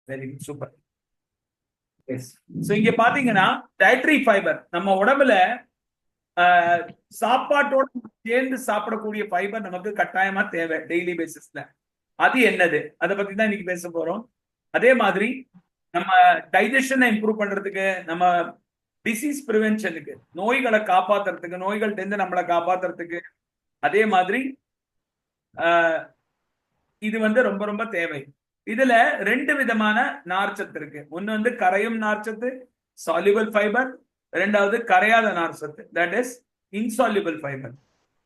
Very good, super. Yes. So இங்க பாத்தீங்கன்னா dietary fibre நம்ம உடம்புல சாப்பாட்டோட சேர்ந்து சாப்பிடக்கூடிய ஃபைபர் நமக்கு கட்டாயமா தேவை டெய்லி பேசிஸ்ல. அது என்னது, அதை பத்தி தான் இன்னைக்கு பேச போறோம். அதே மாதிரி நம்ம டைஜஷனை இம்ப்ரூவ் பண்றதுக்கு, நம்ம டிசீஸ் ப்ரிவென்ஷனுக்கு, நோய்களை காப்பாத்துறதுக்கு, நோய்கள்ட்ட இருந்து நம்மளை காப்பாத்துறதுக்கு, அதே மாதிரி இது வந்து ரொம்ப ரொம்ப தேவை. இதுல ரெண்டு விதமான நார்ச்சத்து இருக்கு. ஒன்னு வந்து கரையும் நார்ச்சத்து, சால்யூபிள் ஃபைபர். ரெண்டாவது கரையாத நார்ச்சத்து, தட் இஸ் இன்சால்யூபிள் ஃபைபர்.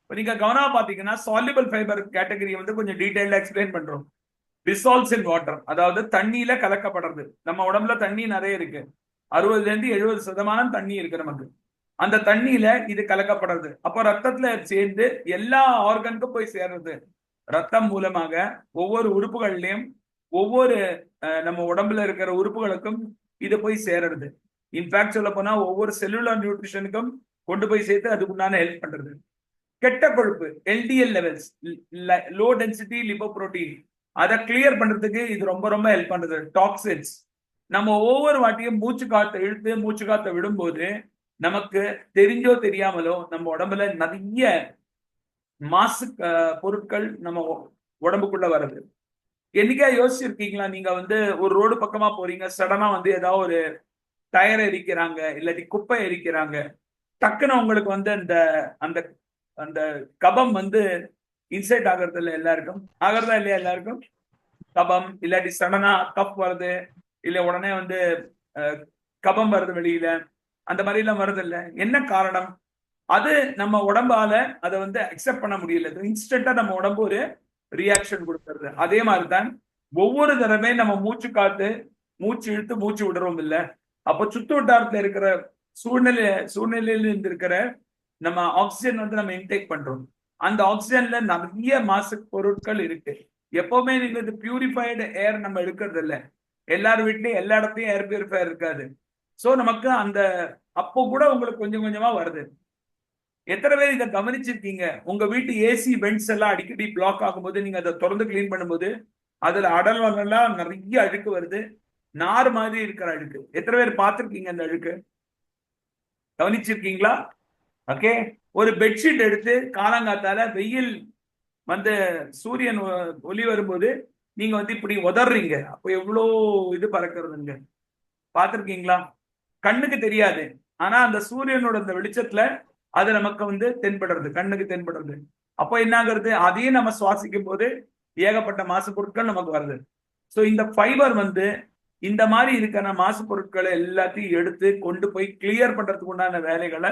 நீங்க கவனமா பாத்தீங்கன்னா சால்யூபிள் ஃபைபர் கேட்டகரி வந்து கொஞ்சம் டீடைல்டா எக்ஸ்பிளைன் பண்றோம். டிசால்வ்ஸ் இன் வாட்டர், அதாவது தண்ணியில கலக்கப்படுறது. நம்ம உடம்புல தண்ணி நிறைய இருக்கு, 60% தண்ணி இருக்கு நமக்கு. அந்த தண்ணியில இது கலக்கப்படுறது, அப்ப ரத்தத்துல சேர்ந்து எல்லா ஆர்கனுக்கும் போய் சேர்றது. ரத்தம் மூலமாக ஒவ்வொரு உறுப்புகள்லயும் ஒவ்வொரு நம்ம உடம்புல இருக்கிற உறுப்புகளுக்கும் இது போய் சேர்றது. இன்ஃபேக்ட் சொல்ல போனா ஒவ்வொரு செல்லுலர் நியூட்ரிஷனுக்கும் கொண்டு போய் சேர்த்து அதுக்குண்டான ஹெல்ப் பண்றது. கெட்ட கொழுப்பு எல்டிஎல் லெவல்ஸ், லோ டென்சிட்டி லிபோப்ரோட்டீன், அதை கிளியர் பண்றதுக்கு இது ரொம்ப ரொம்ப ஹெல்ப் பண்றது. டாக்ஸின்ஸ், நம்ம ஒவ்வொரு வாட்டியும் மூச்சு காத்தை இழுத்து மூச்சு காத்தை விடும்போது நமக்கு தெரிஞ்சோ தெரியாமலோ நம்ம உடம்புல நிறைய மாசு பொருட்கள் நம்ம உடம்புக்குள்ள வருது. என்னைக்கா யோசிச்சிருக்கீங்களா, நீங்க வந்து ஒரு ரோடு பக்கமா போறீங்க, சடனா வந்து ஏதாவது ஒரு டயரை எரிக்கிறாங்க, இல்லாட்டி குப்பை எரிக்கிறாங்க, டக்குன்னு உங்களுக்கு வந்து அந்த அந்த அந்த கபம் வந்து இன்சைட் ஆகிறது இல்லை எல்லாருக்கும், ஆகிறதா இல்லையா எல்லாருக்கும்? கபம் இல்லாட்டி சடனா கப் வருது, இல்ல உடனே வந்து கபம் வருது வெளியில, அந்த மாதிரி எல்லாம் வருது இல்ல. என்ன காரணம்? அது நம்ம உடம்பால அதை வந்து அக்செப்ட் பண்ண முடியல. இன்ஸ்டன்டா நம்ம உடம்பு ஒரு ரியாக்ஷன் கொடுக்கறது. அதே மாதிரிதான் ஒவ்வொரு தடவை நம்ம மூச்சு காத்து மூச்சு இழுத்து மூச்சு விடுறோம் இல்ல, அப்ப சுத்து வட்டாரத்துல இருக்கிற சூழ்நிலையில இருந்து இருக்கிற நம்ம ஆக்சிஜன் வந்து நம்ம இன்டேக் பண்றோம். அந்த ஆக்சிஜன்ல நிறைய மாசு பொருட்கள் இருக்கு. எப்பவுமே நீங்க இது பியூரிஃபைடு ஏர் நம்ம எடுக்கிறது இல்லை. எல்லார் வீட்லயும் எல்லா இடத்தையும் ஏர் பியூரிஃபையர் இருக்காது. சோ நமக்கு அந்த அப்போ கூட உங்களுக்கு கொஞ்சம் கொஞ்சமா வருது. எத்தனை பேர் இதை கவனிச்சிருக்கீங்க? உங்க வீட்டு ஏசி வென்ட்ஸ் எல்லாம் அடிக்கடி பிளாக் ஆகும்போது நீங்க அதை திறந்து கிளீன் பண்ணும்போது அதுல அடல்வங்கெல்லாம் நிறைய அழுக்கு வருது, நார் மாதிரி இருக்கிற அழுக்கு. எத்தனை பேர் பார்த்திருக்கீங்க அந்த அழுக்கு? கவனிச்சிருக்கீங்களா? ஓகே. ஒரு பெட்ஷீட் எடுத்து காலங்காத்தால வெயில் வந்து சூரியன் ஒளி வரும்போது நீங்க வந்து இப்படி உதறீங்க, அப்போ எவ்வளோ இது பறக்கிறதுங்க, பார்த்திருக்கீங்களா? கண்ணுக்கு தெரியாது, ஆனா அந்த சூரியனோட அந்த வெளிச்சத்துல அது நமக்கு வந்து தென்படுறது, கண்ணுக்கு தென்படுறது. அப்போ என்ன ஆகுறது, அதையும் நம்ம சுவாசிக்கும் போது ஏகப்பட்ட மாசு பொருட்கள் நமக்கு வருது. ஸோ இந்த ஃபைபர் வந்து இந்த மாதிரி இருக்கிற மாசு பொருட்களை எல்லாத்தையும் எடுத்து கொண்டு போய் கிளியர் பண்றதுக்கு உண்டான வேலைகளை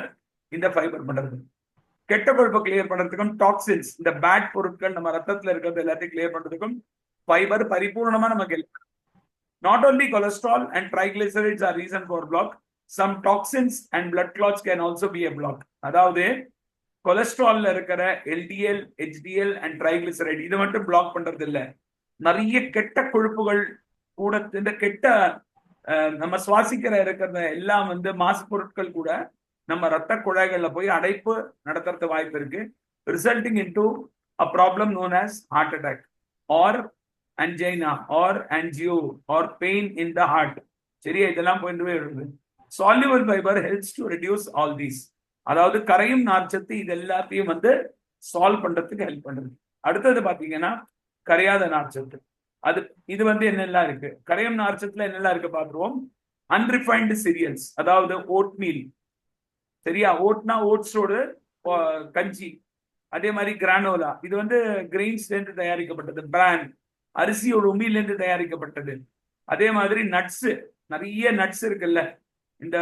இந்த ஃபைபர் பண்றது. கெட்ட கொழுப்பை கிளியர் பண்றதுக்கும், டாக்ஸின்ஸ், இந்த பேட் பொருட்கள் நம்ம ரத்தத்துல இருக்கிறது எல்லாத்தையும் கிளியர் பண்றதுக்கும் ஃபைபர் பரிபூர்ணமா நமக்கு help. Not only cholesterol and triglycerides are reason for block, some toxins and blood clots can also be a block. அதாவது கொலஸ்ட்ரால்ல இருக்கிற எல்டிஎல், ஹெச்டிஎல் அண்ட் ட்ரைகிளிசரைட் இது மட்டும் பிளாக் பண்றது இல்லை, நிறைய கெட்ட கொழுப்புகள் கூட, இந்த கெட்ட நம்ம சுவாசிக்கிற இருக்கிற எல்லாம் வந்து மாசு பொருட்கள் கூட நம்ம ரத்த குழாய்கள்ல போய் அடைப்பு நடத்துறது வாய்ப்பு இருக்கு, resulting into a problem known as heart attack R angina or angio or pain in the heart. சரியா? இதெல்லாம் போயிட்டு வருது. soluble fiber helps to reduce all these. அதாவது கரையும் நார்ச்சத்து இது எல்லாத்தையும் வந்து சால்வ் பண்றதுக்கு ஹெல்ப் பண்றது. அடுத்தது பாத்தீங்கன்னா கரையாத நார்ச்சத்து. அது இது வந்து என்னெல்லாம் இருக்கு? கரையும் நார்ச்சத்துல என்னெல்லாம் இருக்கு பார்த்துருவோம். அன்ரிஃபைன்டு சீரியல்ஸ், அதாவது ஓட் மீல். சரியா? ஓட்னா ஓட்ஸோட கஞ்சி. அதே மாதிரி கிரானோலா, இது வந்து கிரெயின்ஸ்ல இருந்து தயாரிக்கப்பட்டது. பிராண்ட், அரிசியோட உமியிலிருந்து தயாரிக்கப்பட்டது. அதே மாதிரி நட்ஸ், நிறைய நட்ஸ் இருக்குல்ல, இந்த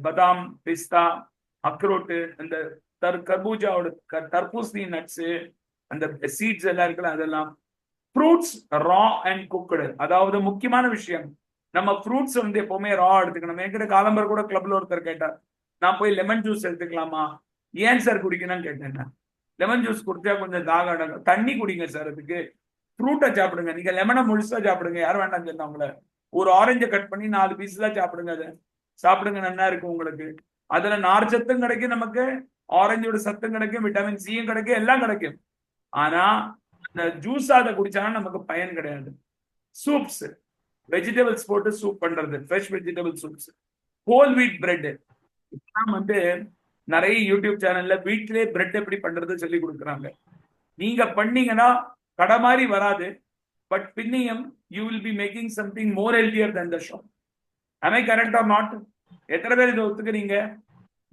பதாம், பிஸ்தா, அக்ரோட்டு, இந்த கர்பூஜாவோட தர்பூசணி நட்ஸ், அந்த சீட்ஸ் எல்லாம் இருக்குல்ல, அதெல்லாம். ஃப்ரூட்ஸ் ரா அண்ட் குக்டு, அதாவது முக்கியமான விஷயம், நம்ம ஃப்ரூட்ஸ் வந்து எப்பவுமே ரா எடுத்துக்கணும். என்கிட்ட காலம்பர் கூட கிளப்ல ஒருத்தர் கேட்டார், நான் போய் லெமன் ஜூஸ் எடுத்துக்கலாமா? ஏன் சார் குடிக்கணும்னு கேட்டேன். லெமன் ஜூஸ் குடிச்சா கொஞ்சம் தாக அடங்கும், தண்ணி குடிங்க சார், அதுக்கு ஃப்ரூட்டை சாப்பிடுங்க. நீங்க லெமனை முழுசா சாப்பிடுங்க, யாரும் வேண்டாம் சொன்னா உங்களை. ஒரு ஆரஞ்சை கட் பண்ணி 4 பீஸ் தான் சாப்பிடுங்க, அதை சாப்பிடுங்க, நல்லா இருக்கும் உங்களுக்கு. அதுல நார் சத்தும் கிடைக்கும் நமக்கு, ஆரஞ்சோட சத்தும் கிடைக்கும், விட்டமின் சியும் கிடைக்கும், எல்லாம் கிடைக்கும். ஆனா இந்த ஜூஸ் அதை குடிச்சாலும் நமக்கு பயன் கிடையாது. சூப்ஸ், வெஜிடபிள்ஸ் போட்டு சூப் பண்றது, fresh vegetable soups, whole wheat bread. இப்பெல்லாம் வந்து நிறைய யூடியூப் சேனல்ல வீட்டிலே பிரெட் எப்படி பண்றது சொல்லி கொடுக்குறாங்க. நீங்க பண்ணீங்கன்னா கடை மாதிரி வராது, பட் பின்னியம் you will be making something more healthier than the shop. am I correct or not? எத்தனை பேர் இதை ஒத்துக்கிறீங்க?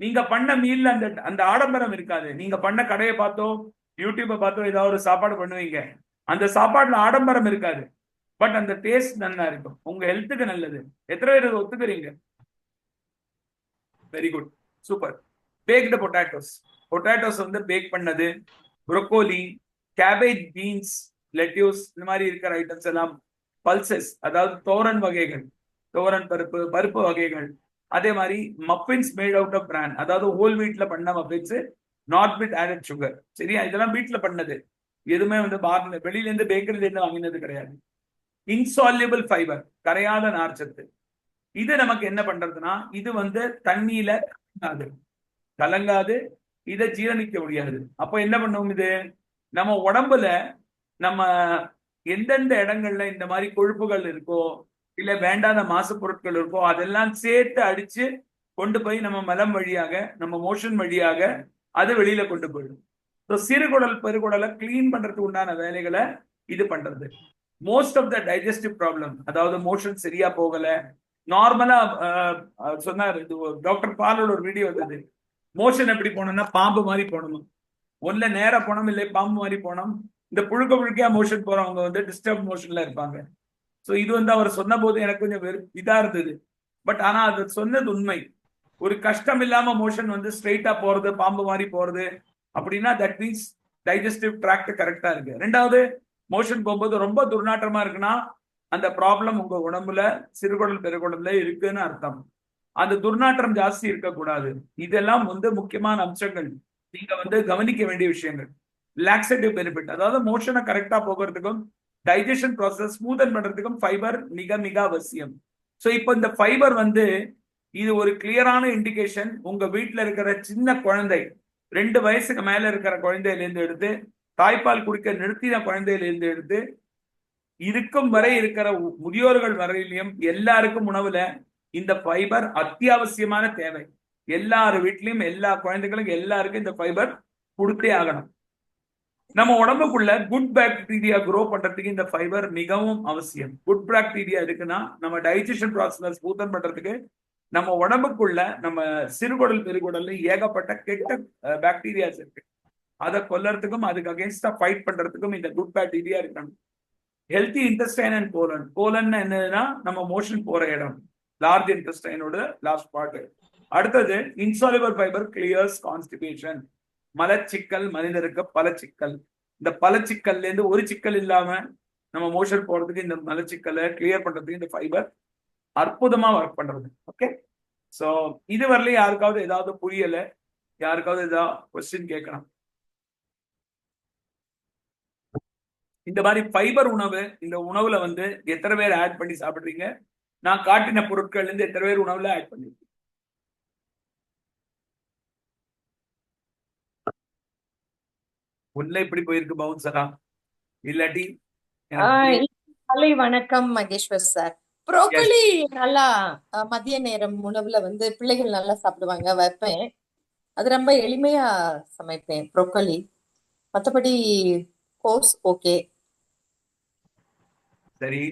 நீங்க பண்ண மீல்ல அந்த அந்த ஆடம்பரம் இருக்காது. நீங்க பண்ண கடையை பார்த்தோ யூடியூப்பை பார்த்தோ ஏதாவது ஒரு சாப்பாடு பண்ணுவீங்க, அந்த சாப்பாடுல ஆடம்பரம் இருக்காது, பட் அந்த டேஸ்ட் நல்லா இருக்கும், உங்க ஹெல்த்துக்கு நல்லது. எத்தனை பேர் இதை ஒத்துக்கிறீங்க? Very good, super. Baked potatoes வந்து பேக் பண்ணது, ப்ரொக்கோலி, கேபேஜ், பீன்ஸ், லெட்யூஸ், இந்த மாதிரி இருக்கிற ஐட்டம்ஸ் எல்லாம் பல்சஸ், அதாவது தோரன் வகைகள், தோரன் பருப்பு வகைகள். அதே மாதிரி மஃபின்ஸ் மேட் அவுட் ஆஃப் பிரான், அதாவது ஹோல் வீட்ல பண்ண muffins, not with added sugar. சரியா? இதெல்லாம் வீட்ல பண்ணது, எதுவுமே வந்து வெளியில இருந்து பேக்கரியில இருந்து வாங்கினது கிடையாது. இன்சால்யூபிள் ஃபைபர், கரையாத நார்ச்சத்து. இது நமக்கு என்ன பண்றதுன்னா, இது வந்து தண்ணியில கலங்காது, இதை ஜீரணிக்க முடியாது. அப்போ என்ன பண்ணுவோம், இது நம்ம உடம்புல நம்ம எந்தெந்த இடங்கள்ல இந்த மாதிரி கொழுப்புகள் இருக்கோ இல்ல வேண்டாத மாசு பொருட்கள் இருக்கோ அதெல்லாம் சேர்த்து அடிச்சு கொண்டு போய் நம்ம மலம் வழியாக, நம்ம மோஷன் வழியாக அது வெளியில கொண்டு போயிடும். சிறுகுடல் பெருகுடலை கிளீன் பண்றதுக்கு உண்டான வேலைகளை இது பண்றது. Most of the digestive problem, அதாவது மோஷன் சரியா போகல, நார்மலா சொன்னார் டாக்டர் பாலோட ஒரு வீடியோ வந்தது, மோஷன் எப்படி போனோம்னா பாம்பு மாதிரி போனோம், ஒன்ல நேரா போனோம் இல்லை பாம்பு மாதிரி போனோம். இந்த புழுக்கையா மோஷன் போறவங்க வந்து டிஸ்டர்ப் மோஷன்ல இருப்பாங்க. ஸோ இது வந்து அவர் சொன்ன போது எனக்கு கொஞ்சம் இதா இருந்தது, பட் ஆனா அது சொன்னது உண்மை. ஒரு கஷ்டம் இல்லாம மோஷன் வந்து ஸ்ட்ரெயிட்டா போறது, பாம்பு மாதிரி போறது அப்படின்னா தட் மீன்ஸ் டைஜஸ்டிவ் ட்ராக்ட் கரெக்டா இருக்கு. ரெண்டாவது, மோஷன் போகும்போது ரொம்ப துர்நாற்றமா இருக்குன்னா அந்த ப்ராப்ளம் உங்க உடம்புல சிறுகுடல் பெருகுடல்ல இருக்குன்னு அர்த்தம். அந்த துர்நாற்றம் ஜாஸ்தி இருக்கக்கூடாது. இதெல்லாம் வந்து முக்கியமான அம்சங்கள், நீங்க வந்து கவனிக்க வேண்டிய விஷயங்கள். லாக்ஸேட்டிவ் பெனிஃபிட், அதாவது மோஷனை கரெக்டா போகிறதுக்கும் டைஜஷன் ப்ராசஸ் ஸ்மூதன் பண்றதுக்கும் ஃபைபர் மிக மிக அவசியம். ஸோ இப்போ இந்த ஃபைபர் வந்து இது ஒரு கிளியரான இண்டிகேஷன். உங்க வீட்டில் இருக்கிற சின்ன குழந்தை, 2 வயசுக்கு மேல இருக்கிற குழந்தையிலேருந்து எடுத்து, தாய்ப்பால் குடிக்க நிறுத்தின குழந்தையிலேருந்து எடுத்து, இருக்கும் வரை இருக்கிற முதியோர்கள் வரையிலையும் எல்லாருக்கும் உணவுல இந்த ஃபைபர் அத்தியாவசியமான தேவை. எல்லார் வீட்லயும் எல்லா குழந்தைகளுக்கும் எல்லாருக்கும் இந்த ஃபைபர் கொடுத்தே ஆகணும். நம்ம உடம்புக்குள்ள குட் பாக்டீரியா க்ரோ பண்றதுக்கு இந்த ஃபைபர் மிகவும் அவசியம். குட் பாக்டீரியா இருக்குன்னா நம்ம டைஜஷன் ப்ராசஸ் ஸ்மூத்தன் பண்றதுக்கு நம்ம உடம்புக்குள்ள நம்ம சிறுகுடல் பெருகுடல்ல ஏகப்பட்ட கெட்ட பாக்டீரியாஸ் இருக்கு. அதை கொல்லறதுக்கும் அதுக்கு அகேன்ஸ்டா ஃபைட் பண்றதுக்கும் இந்த குட் பாக்டீரியா இருக்கணும். Healthy intestine and colon. Colon என்னதுன்னா நம்ம மோஷன் போற இடம், லார்ஜ் இன்டெஸ்டைனோட லாஸ்ட் பார்ட். அடுத்தது இன்சால்யூபிள் ஃபைபர் கிளியர்ஸ் கான்ஸ்டிபேஷன், மலச்சிக்கல். மனிதருக்கு பல சிக்கல், இந்த பல சிக்கல்ல இருந்து ஒரு சிக்கல் இல்லாம நம்ம மோஷன் போறதுக்கு இந்த மலச்சிக்கலை கிளியர் பண்றதுக்கு இந்த ஃபைபர் அற்புதமா ஒர்க் பண்றது. ஓகே, சோ இது வரலையும் யாருக்காவது ஏதாவது புரியல, யாருக்காவது ஏதாவது கொஸ்டின் கேட்கணும்? இந்த மாதிரி ஃபைபர் உணவு, இந்த உணவுல வந்து எத்தனை பேர் ஆட் பண்ணி சாப்பிடுறீங்க? நான் காட்டின பொருட்கள்ல இருந்து எத்தனை பேர் உணவுல ஆட் பண்ணிருக்கீங்க? உள்ள இப்படி போயிருக்கு பவுன்சரா இல்லாட்டி? காலை வணக்கம் மகேஸ்வர் சார். ப்ரோக்கோலி நல்லா மதிய நேரம் உணவுல வந்து பிள்ளைகள் நல்லா சாப்பிடுவாங்க, வைப்பேன். அது ரொம்ப எளிமையா சமைப்பேன் ப்ரோக்கோலி. மற்றபடி கோர்ஸ் ஓகே. சரி,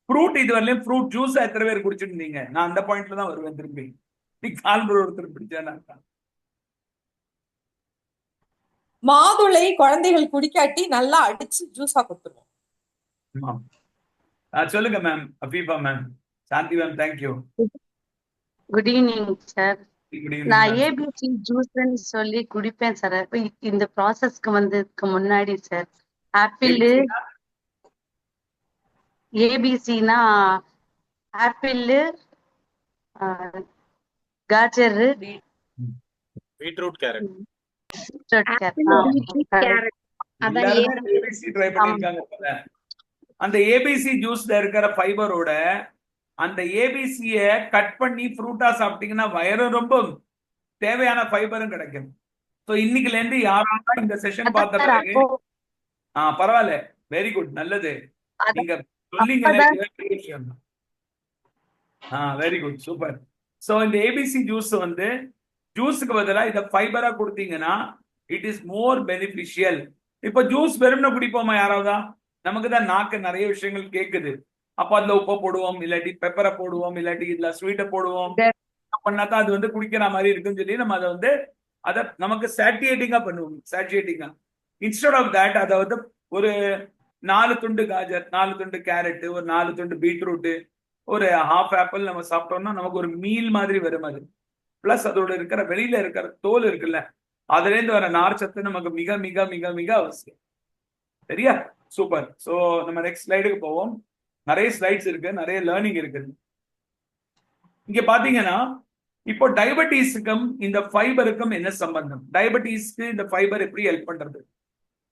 ஃப்ரூட் இது வரலையும் ஃப்ரூட் ஜூஸ் எத்தனை பேர் குடிச்சிருந்தீங்க? நான் அந்த பாயிண்ட்ல தான் வருவேன் திரும்பி. கால்பர் ஒருத்தர் பிடிச்சா மாதுளை குழந்தைகள் குடிக்காட்டி நல்லா அடிச்சு ஜூஸா கொடுத்துருவோம். சொல்லுங்க ma'am. Habiba ma'am, Shanthi ma'am, thank you. Good evening sir. நான் ஏபிசி ஜூஸ்ன்னு சொல்லி குடிப்பேன் சார். இந்த ப்ராசஸ்க்கு வந்ததுக்கு முன்னாடி சார், ஆப்பிள், ஏபிசினா ஆப்பிள், காஜர், பீட்ரூட், கேரட். அந்த ஏபிசி ஜூஸ்ல இருக்கிற ஃபைபரோட அந்த ஏபிசிய கட் பண்ணி ஃப்ரூட்டா சாப்பிட்டீங்கன்னா வயிறு ரொம்ப தேவையான ஃபைபரும் கிடைக்கும். ஸோ இன்னைக்குல இருந்து யாராவது இந்த செஷன் பார்த்த பிறகு பரவாயில்ல, வெரி குட், நல்லது. நீங்க சொல்லிங்க. Very good, super. ஸோ இந்த ஏபிசி ஜூஸ் வந்து ஜூஸுக்கு பதிலாக இதை ஃபைபரா கொடுத்தீங்கன்னா இட் இஸ் மோர் பெனிஃபிஷியல். இப்போ ஜூஸ் வெறும்னு குடிப்போமா யாராவதா? நமக்கு தான் நாக்கு நிறைய விஷயங்கள் கேட்குது. அப்போ அதுல உப்பை போடுவோம், இல்லாட்டி பெப்பரை போடுவோம், இல்லாட்டி இதுல ஸ்வீட்டை போடுவோம். பண்ணாதான் அது வந்து குடிக்கிற மாதிரி இருக்குன்னு சொல்லி நம்ம அதை வந்து அதை நமக்கு சாட்டியேட்டிங்கா பண்ணுவோம். சாட்டியேட்டிங்கா இன்ஸ்டெட் ஆஃப் தட் அதை வந்து ஒரு 4 துண்டு காஜர், 4 துண்டு கேரட், ஒரு 4 துண்டு பீட்ரூட், ஒரு ஹாஃப் ஆப்பிள் நம்ம சாப்பிட்டோம்னா நமக்கு ஒரு மீல் மாதிரி வரும் அது. பிளஸ் அதோட இருக்கிற வெளியில இருக்கிற தோல் இருக்குல்ல, அதுல இருந்து வர நார்ச்சத்து நமக்கு மிக மிக மிக மிக அவசியம். சரியா? சூப்பர். ஸோ நம்ம நெக்ஸ்ட் ஸ்லைடுக்கு போவோம். நிறைய ஸ்லைட்ஸ் இருக்கு, நிறைய லேர்னிங் இருக்கு. இங்க பாத்தீங்கன்னா இப்போ டயபெட்டிஸுக்கும் இந்த ஃபைபருக்கும் என்ன சம்பந்தம்? டயபெட்டிஸ்க்கு இந்த ஃபைபர் எப்படி ஹெல்ப் பண்றது?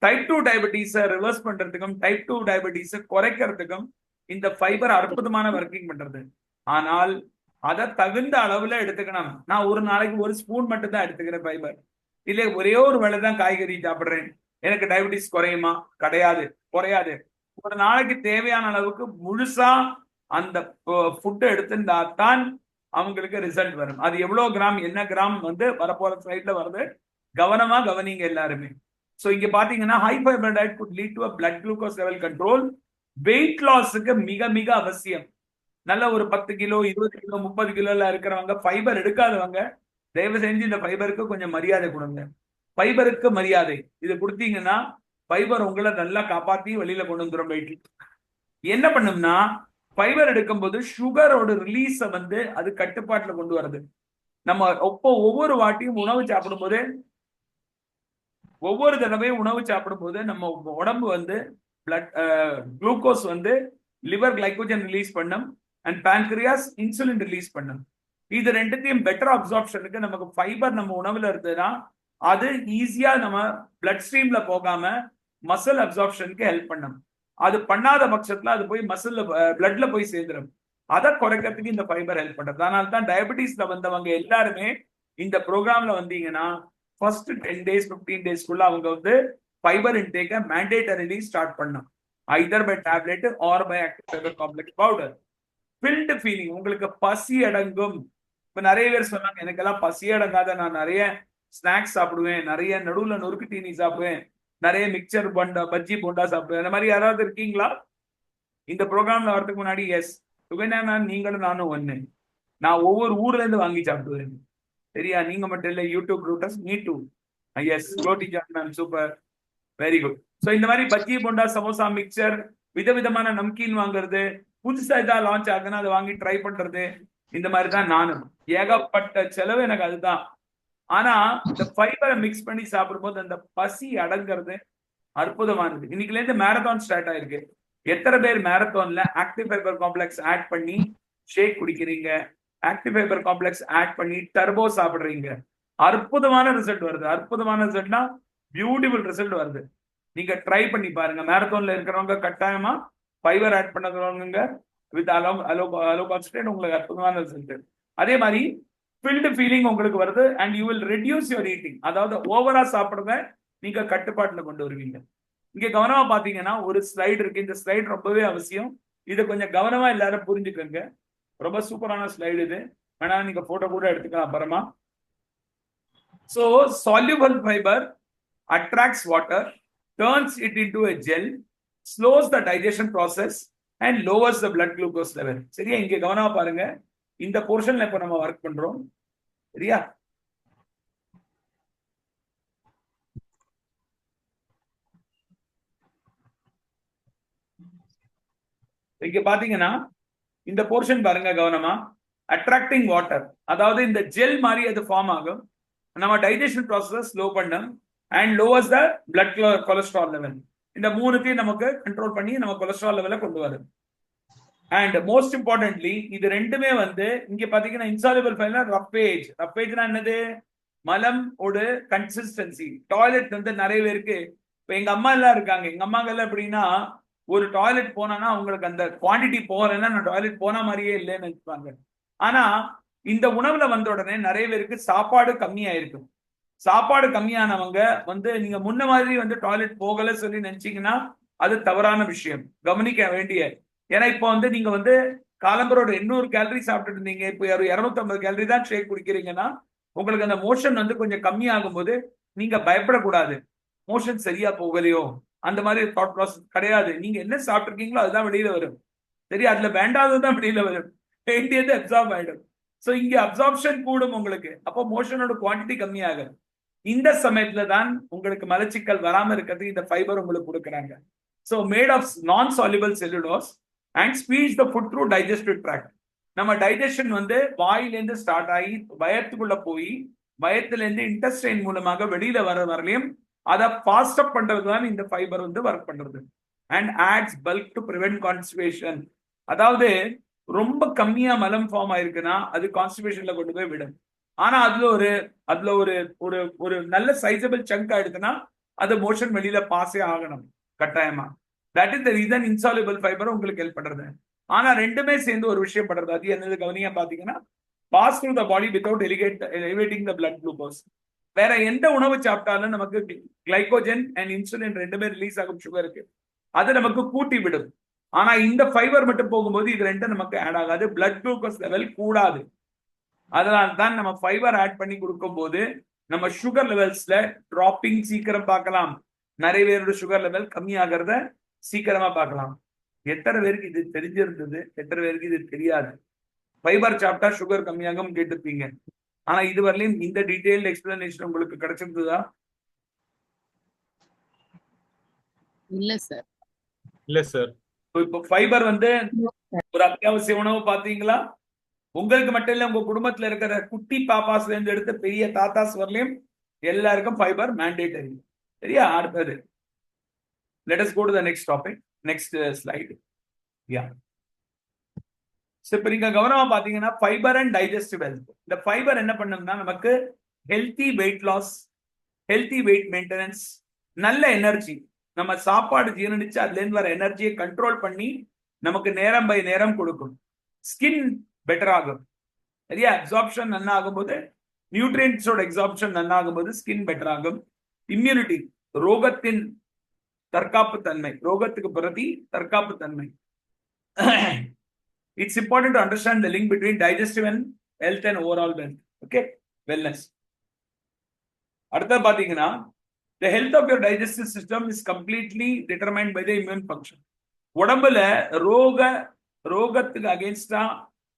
டைப் 2 டயபெட்டிஸை ரிவர்ஸ் பண்றதுக்கும் டைப் 2 டயபெட்டிஸை குறைக்கிறதுக்கும் இந்த ஃபைபர் அற்புதமான ஒர்க்கிங் பண்றது. ஆனால் அதை தகுந்த அளவுல எடுத்துக்கணும். நான் ஒரு நாளைக்கு ஒரு ஸ்பூன் மட்டும் தான் எடுத்துக்கிறேன் ஃபைபர். இல்லை ஒரே ஒரு வேளை தான் காய்கறி சாப்பிடுறேன், எனக்கு டயபெட்டிஸ் குறையுமா? கிடையாது, குறையாது. ஒரு நாளைக்கு தேவையான அளவுக்கு முழுசா அந்த ஃபுட்டை எடுத்துட்டா தான் அவங்களுக்கு ரிசல்ட் வரும். அது எவ்வளவு கிராம், என்ன கிராம் வந்து வரப்போற ஸ்லைட்ல வருது, கவனமா கவனிங்க எல்லாருமே. ஸோ இங்க பாத்தீங்கன்னா high fibre diet good lead to a blood glucose level control. Weight லாஸுக்கு மிக மிக அவசியம். நல்ல ஒரு 10 கிலோ 20 கிலோ 30 கிலோல இருக்கிறவங்க, ஃபைபர் எடுக்காதவங்க, தயவு செஞ்சு இந்த ஃபைபருக்கு கொஞ்சம் மரியாதை கொடுங்க. ஃபைபருக்கு மரியாதை இது கொடுத்தீங்கன்னா ஃபைபர் உங்களை நல்லா காப்பாத்தி வெளியில கொண்டு வந்துடும். வெயிட் என்ன பண்ணும்னா, ஃபைபர் எடுக்கும்போது சுகரோட ரிலீஸை வந்து அது கட்டுப்பாட்டுல கொண்டு வருது. நம்ம ஒவ்வொரு வாட்டியும் உணவு சாப்பிடும் போது, ஒவ்வொரு தடவையும் உணவு சாப்பிடும் போது நம்ம உடம்பு வந்து பிளட் குளுக்கோஸ் வந்து லிவர் கிளைகோஜன் ரிலீஸ் பண்ணும் அண்ட் பான்கிரியாஸ் இன்சுலின் ரிலீஸ் பண்ணும். இது ரெண்டுத்தையும் பெட்டர் அப்சார்ப்ஷனுக்கு நமக்கு ஃபைபர் நம்ம உணவுல இருந்ததுன்னா அது ஈஸியா நம்ம பிளட் ஸ்ட்ரீம்ல போகாம மசில் அப்சார்ப்ஷனுக்கு ஹெல்ப் பண்ணும். அது பண்ணாத பட்சத்துல அது போய் மசில்ல பிளட்ல போய் சேர்ந்துடும். அதை குறைக்கிறதுக்கு இந்த ஃபைபர் ஹெல்ப் பண்றது. அதனால தான் டயபெட்டிஸ்ல வந்தவங்க எல்லாருமே இந்த ப்ரோக்ராம்ல வந்தீங்கன்னா ஃபர்ஸ்ட் 10 days 15 daysக்குள்ள அவங்க வந்து ஃபைபர் இன்டேக்கை மேண்டேட்டரிலி ஸ்டார்ட் பண்ணும். Either by tablet or by active fibre complex powder. Filled feeling, உங்களுக்கு பசி அடங்கும். இப்ப நிறைய பேர் சொன்னாங்க எனக்கெல்லாம் பசி அடங்காத, நான் நிறைய ஸ்நாக்ஸ் சாப்பிடுவேன், நிறைய நடுவுல நொறுக்கு தீனி சாப்பிடுவேன், நிறைய மிக்சர் போண்டா பஜ்ஜி போண்டா சாப்பிடுவேன். அந்த மாதிரி யாராவது இருக்கீங்களா இந்த ப்ரோக்ராம்ல வரதுக்கு முன்னாடி? எஸ், நீங்களும் நானும் ஒண்ணு. நான் ஒவ்வொரு ஊர்ல இருந்து வாங்கி சாப்பிடுவேன். சரியா? நீங்க மட்டும் இல்ல, YouTube routers, me too. Yes, க்ளோட்டி John ma'am, super, very good. So இந்த மாதிரி பஜ்ஜி போண்டா சமோசா மிக்சர் விதவிதமான நம்கீன் வாங்குறது, புதுசா ஏதாவது லான்ச் ஆகுதுன்னா அதை வாங்கி ட்ரை பண்றது, இந்த மாதிரி தான் நானும். ஏகப்பட்ட செலவு எனக்கு அதுதான். ஆனா இந்த ஃபைபரை மிக்ஸ் பண்ணி சாப்பிடும்போது அந்த பசி அடங்கிறது அற்புதமானது. இன்னைக்குல இருந்து மேரத்தான் ஸ்டார்ட் ஆயிருக்கு. எத்தனை பேர் மேரத்தான்ல ஆக்டிவ் ஃபைபர் காம்ப்ளெக்ஸ் ஆட் பண்ணி ஷேக் குடிக்கிறீங்க, ஆக்டிவ் ஃபைபர் காம்ப்ளெக்ஸ் ஆட் பண்ணி டர்போ சாப்பிடுறீங்க? அற்புதமான ரிசல்ட் வருது. அற்புதமான ரிசல்ட்னா பியூட்டிஃபுல் ரிசல்ட் வருது. நீங்க ட்ரை பண்ணி பாருங்க. மேரத்தான்ல இருக்கிறவங்க கட்டாயமா ஃபைபர் ஆட் பண்ணுறவங்க வித் அலோ கான்சன்ட்ரேட் உங்களுக்கு அற்புதமான ரிசல்ட். அதே மாதிரி ஃபில்டு ஃபீலிங் உங்களுக்கு வருது and you will reduce your eating. அதாவது ஓவரா சாப்பிடுறத நீங்க கட்டுப்பாட்டுல கொண்டு வருவீங்க. இங்க கவனமா பாத்தீங்கன்னா ஒரு ஸ்லைடு இருக்கு. இந்த ஸ்லைடு ரொம்பவே அவசியம். இதை கொஞ்சம் கவனமா எல்லாரும் புரிஞ்சுக்கோங்க. ரொம்ப சூப்பரான ஸ்லைடு இது. வேணா நீங்க போட்டோ கூட எடுத்துக்கலாம் அப்புறமா. So soluble fiber attracts water, turns it into a gel, slows the digestion process and lowers the blood glucose level. சரியா? இங்க கவனமா பாருங்க. இந்த போர்ஷன்ல இப்ப நம்ம ஒர்க் பண்றோம். சரியா? இங்க பாத்தீங்கன்னா இந்த போர்ஷன் பாருங்க கவனமா. அட்ராக்டிங் வாட்டர், அதாவது இந்த ஜெல் மாதிரி அது ஃபார்ம் ஆகும். நம்ம டைஜஷன் ப்ராசஸ் ஸ்லோ பண்ணும் and lovers the blood cholesterol level. இந்த மூணுத்தையும் நமக்கு கண்ட்ரோல் பண்ணி நம்ம கொலஸ்ட்ரால் லெவலை கொண்டு வரும். அண்ட் மோஸ்ட் இம்பார்ட்டன்ட்லி இது ரெண்டுமே வந்து இங்க பாத்தீங்கன்னா இன்சாலுபிள் ஃபைபர் ரப்பேஜ். ரப்பேஜ்னா என்னது? மலம் ஒரு கன்சிஸ்டன்சி. டாய்லெட் வந்து நிறைய பேருக்கு, இப்ப எங்க அம்மா எல்லாம் இருக்காங்க, எங்க அம்மாங்கெல்லாம் எப்படின்னா ஒரு டாய்லெட் போனா அவங்களுக்கு அந்த குவான்டிட்டி போகலைன்னா நான் டாய்லெட் போன மாதிரியே இல்லைன்னு நினைப்பாங்க. ஆனா இந்த உணவுல வந்த உடனே நிறைய பேருக்கு சாப்பாடு கம்மியாயிருக்கும். சாப்பாடு கம்மியானவங்க வந்து நீங்க முன்ன மாதிரி வந்து டாய்லெட் போகல சொல்லி நினைச்சீங்கன்னா அது தவறான விஷயம், கவனிக்க வேண்டிய. ஏன்னா இப்போ வந்து நீங்க வந்து காலம்பரோட 800 கேலரி சாப்பிட்டுட்டு இருந்தீங்க, இப்போ 250 கேலரி தான் ஷேக் குடிக்கிறீங்கன்னா உங்களுக்கு அந்த மோஷன் வந்து கொஞ்சம் கம்மியாகும் போது நீங்க பயப்படக்கூடாது. மோஷன் சரியா போகலையோ அந்த மாதிரி தாட் ப்ராசஸ் கிடையாது. நீங்க என்ன சாப்பிட்டுருக்கீங்களோ அதுதான் வெளியில வரும். சரி, அதுல வேண்டாததுதான் வெளியில வரும். வேண்டியது அப்சார்ப் ஆயிடும். சோ இங்க அப்சார்ப்ஷன் கூடும் உங்களுக்கு. அப்போ மோஷனோட குவான்டிட்டி கம்மியாகும். இந்த சமயத்துல தான் உங்களுக்கு மலச்சிக்கல் வராம இருக்கிறதுக்கு இந்த ஃபைபர் உங்களுக்கு கொடுக்குறாங்க. So made of non soluble cellulose and speeds the food through digestive tract. நம்ம டைஜஷன் வந்து வாயிலேருந்து ஸ்டார்ட் ஆகி வயத்துக்குள்ள போய் வயத்திலேருந்து இன்டெஸ்டைன் மூலமாக வெளியில வர வரலையும் அதை ஃபாஸ்ட் அப் பண்றது தான் இந்த ஃபைபர் வந்து ஒர்க் பண்றது. And adds bulk to prevent constipation. அதாவது ரொம்ப கம்மியா மலம் ஃபார்ம் ஆயிருக்குன்னா அது கான்ஸ்டிபேஷன்ல கொண்டு போய் விடும். ஆனா அதுல ஒரு ஒரு ஒரு நல்ல சைசபிள் சங்க் ஆயிடுதுன்னா அது மோஷன் வெளியில பாஸே ஆகணும் கட்டாயமா. That is the reason insoluble fibre உங்களுக்கு ஹெல்ப் பண்றது. ஆனா ரெண்டுமே சேர்ந்து ஒரு விஷயம் பண்றது. அது என்னது கவனியா பாத்தீங்கன்னா pass through the body without elevating the blood glucose. வேற எந்த உணவு சாப்பிட்டாலும் நமக்கு கிளைகோஜன் அண்ட் இன்சுலின் ரெண்டுமே ரிலீஸ் ஆகும் சுகருக்கு, அது நமக்கு கூட்டி விடும். ஆனா இந்த ஃபைபர் மட்டும் போகும்போது இது ரெண்டும் நமக்கு ஆட் ஆகாது, பிளட் குளுக்கோஸ் லெவல் கூடாது. அதனால தான் நம்ம ஃபைபர் ஆட் பண்ணி கொடுக்கும் போது நம்ம சுகர் லெவல்ஸ்ல டிராப்பிங் சீக்கிரம் பார்க்கலாம். நிறைய பேரோட சுகர் லெவல் கம்மி ஆகிறத சீக்கிரமா பார்க்கலாம். எத்தனை பேருக்கு இது தெரிஞ்சிருந்தது, எத்தனை பேருக்கு இது தெரியாது? ஃபைபர் சாப்பிட்டா சுகர் கம்மியாகும் கேட்டிருப்பீங்க. ஆனா இதுவரையிலும் இந்த டீடைல்டு எக்ஸ்பிளனேஷன் உங்களுக்கு கிடைச்சிருந்ததா? இல்ல சார். இல்ல சார். இப்போ ஃபைபர் வந்து ஒரு அத்தியாவசிய உணவு பாத்தீங்களா? உங்களுக்கு மட்டும் இல்ல, உங்க குடும்பத்துல இருக்கிற குட்டி பாப்பாஸ்ல இருந்து எடுத்து பெரிய தாத்தாஸ் வரலையும் எல்லாருக்கும் ஃபைபர் மேண்டேட்டரி. சரியா? அடுத்தது let us go to the next topic, next slide. yeah so இப்ப நீங்க கவனமா பாத்தீங்கன்னா ஃபைபர் அண்ட் டைஜஸ்டிவ் ஹெல்த். இந்த ஃபைபர் என்ன பண்ணும்னா நமக்கு healthy weight loss, healthy weight maintenance, நல்ல எனர்ஜி, நம்ம சாப்பாடு ஜீரணிச்சு அதுல இருந்து வர எனர்ஜியை கண்ட்ரோல் பண்ணி நமக்கு நேரம் பை நேரம் கொடுக்கும். ஸ்கின் பெட்டர் ஆகும். சரியா? அப்சார்ப்ஷன் நல்லா ஆகும்போது, நியூட்ரியன்ஸோட எக்ஸார்ப்ஷன் நல்லா ஆகும்போது ஸ்கின் பெட்டர் ஆகும். இம்யூனிட்டி, ரோகத்தின் தற்காப்பு தன்மை, ரோகத்துக்கு பிரதி தற்காப்பு தன்மை. It's important to understand the link between digestive and health and overall health. Okay, wellness. அடுத்து பாத்தீங்கன்னா the health of your digestive system is completely determined by the immune function. உடம்புல ரோகத்துக்கு அகேன்ஸ்டா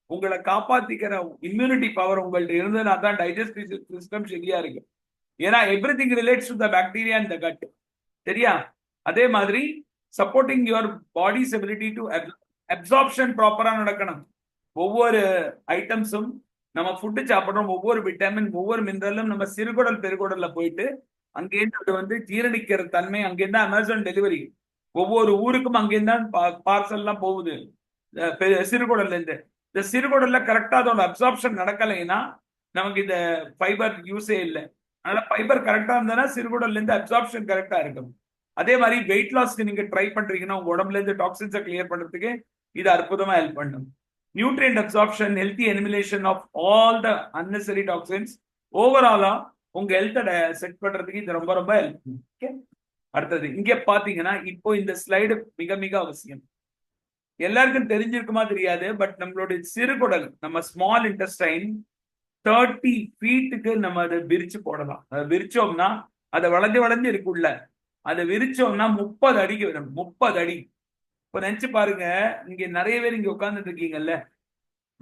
உங்களை காப்பாத்திக்கிற இம்யூனிட்டி பவர் உங்கள்ட்ட இருந்ததுன்னா தான் டைஜஸ்டிவ் சிஸ்டம் சரியா இருக்கு. ஏன்னா everything relates to the bacteria in the cut. சரியா? அதே மாதிரி supporting your bodies ability to absorption ப்ராப்பரா நடக்கணும். ஒவ்வொரு ஐட்டம்ஸும் நம்ம ஃபுட்டு சாப்பிடுறோம், ஒவ்வொரு விட்டமின் ஒவ்வொரு மினரலும் நம்ம சிறுகுடல் பெருகுடல்ல போயிட்டு அங்கேருந்து அது வந்து ஜீரணிக்கிற தன்மை. அங்கேருந்து அமேசான் டெலிவரி ஒவ்வொரு ஊருக்கும் அங்கேருந்து பார்சல் எல்லாம் போகுது சிறுகுடல்ல இருந்து. இந்த சிறுகுடல்ல கரெக்டா அதோட அப்சார்ப்ஷன் நடக்கலைன்னா நமக்கு இந்த ஃபைபர் யூஸே இல்லை. அதனால ஃபைபர் கரெக்டா இருந்ததுன்னா சிறுகுடல்ல இருந்து அப்சார்ப்ஷன் கரெக்டா இருக்கும். அதே மாதிரி வெயிட் லாஸ்க்கு நீங்க ட்ரை பண்றீங்கன்னா உங்க உடம்புல இருந்து டாக்ஸின்ஸை கிளியர் பண்றதுக்கு இது அற்புதமா ஹெல்ப் பண்ணும். Nutrient absorption, healthy elimination of all the unnecessary toxins, ஓவராலா உங்க ஹெல்த்தை செட் பண்றதுக்கு இது ரொம்ப ரொம்ப ஹெல்ப் பண்ணும். ஓகே, அடுத்தது இங்க பாத்தீங்கன்னா இப்போ இந்த ஸ்லைடு மிக மிக அவசியம். எல்லாருக்கும் தெரிஞ்சிருக்குமா தெரியாது, பட் நம்மளுடைய சிறுகுடல், நம்ம ஸ்மால் இன்டெஸ்டைன் 30 ஃபீட்டுக்கு நம்ம அதை விரிச்சு போடலாம். அதை விரிச்சோம்னா அதை வளைஞ்சு இருக்குள்ள, அதை விரிச்சோம்னா 30 அடிக்கு வரும். 30 அடி. இப்ப நினைச்சு பாருங்க, இங்க நிறைய பேர் இங்க உட்கார்ந்துட்டு இருக்கீங்கல்ல,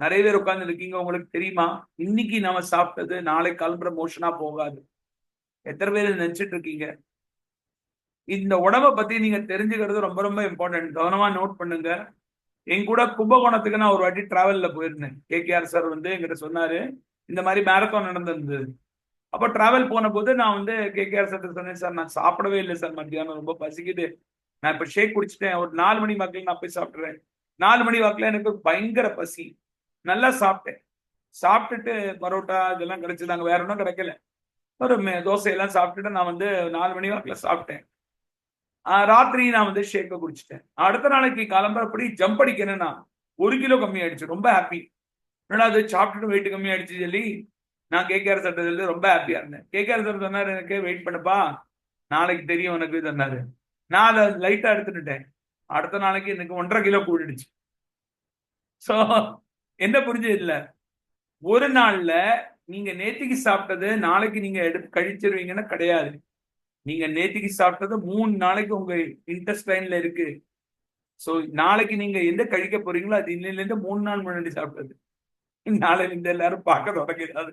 நிறைய பேர் உட்கார்ந்து இருக்கீங்க. உங்களுக்கு தெரியுமா இன்னைக்கு நம்ம சாப்பிட்டது நாளைக்கு கிளம்புற மோஷனா போகாது. எத்தனை பேர் நினைச்சிட்டு இருக்கீங்க? இந்த உடம்ப பத்தி நீங்க தெரிஞ்சுக்கிறது ரொம்ப ரொம்ப இம்பார்ட்டன்ட். கவனமா நோட் பண்ணுங்க. என் கூட கும்பகோணத்துக்கு நான் ஒரு வாட்டி டிராவல்ல போயிருந்தேன். கேகேஆர் சார் வந்து எங்கிட்ட சொன்னாரு, இந்த மாதிரி மேரத்தான் நடந்திருந்தது. அப்போ டிராவல் போன போது நான் வந்து கேகேஆர் சார் சொன்னேன், சார் நான் சாப்பிடவே இல்லை சார், மத்தியானம் ரொம்ப பசிக்குது, நான் இப்ப ஷேக் குடிச்சிட்டேன், ஒரு 4 மணி வாக்கில் நான் போய் சாப்பிட்றேன். 4 மணி வாக்கில் எனக்கு பயங்கர பசி, நல்லா சாப்பிட்டேன். சாப்பிட்டுட்டு பரோட்டா இதெல்லாம் கிடைச்சதாங்க, வேற ஒன்றும் கிடைக்கல. ஒரு தோசையெல்லாம் சாப்பிட்டுட்டு நான் வந்து 4 மணி வாக்கில் சாப்பிட்டேன். ராத்திரி நான் வந்து ஷேக்கை குடிச்சிட்டேன். அடுத்த நாளைக்கு கிளம்புறப்படி ஜம்ப் அடிக்கிறேன்னா 1 கிலோ கம்மி ஆயிடுச்சு. ரொம்ப ஹாப்பி. என்னடா அது சாப்பிட்டுட்டு வெயிட் கம்மி ஆயிடுச்சு சொல்லி நான் கேகேஆர் சார் சொல்லி ரொம்ப ஹாப்பியா இருந்தேன். கேகேஆர் சார் சொன்னாரு, எனக்கு வெயிட் பண்ணப்பா, நாளைக்கு தெரியும் எனக்கு சொன்னாரு. நான் அதை லைட்டா எடுத்துட்டேன். அடுத்த நாளைக்கு எனக்கு 1.5 கிலோ கூடிடுச்சு. சோ என்ன புரிஞ்சது இல்ல, ஒரு நாள்ல நீங்க நேத்திக்கு சாப்பிட்டது நாளைக்கு நீங்க எடுத்து கழிச்சிருவீங்கன்னா கிடையாது. நீங்க நேத்திக்கு சாப்பிட்டது 3 நாளைக்கு உங்க இன்டெஸ்டைன்ல இருக்கு. சோ நாளைக்கு நீங்க எந்த கழிக்க போறீங்களோ அது இன்னையில இருந்து 3 நாள் முன்னாடி சாப்பிட்டது. நாளைல இருந்து எல்லாரும் பார்க்க தொடங்கிறாது.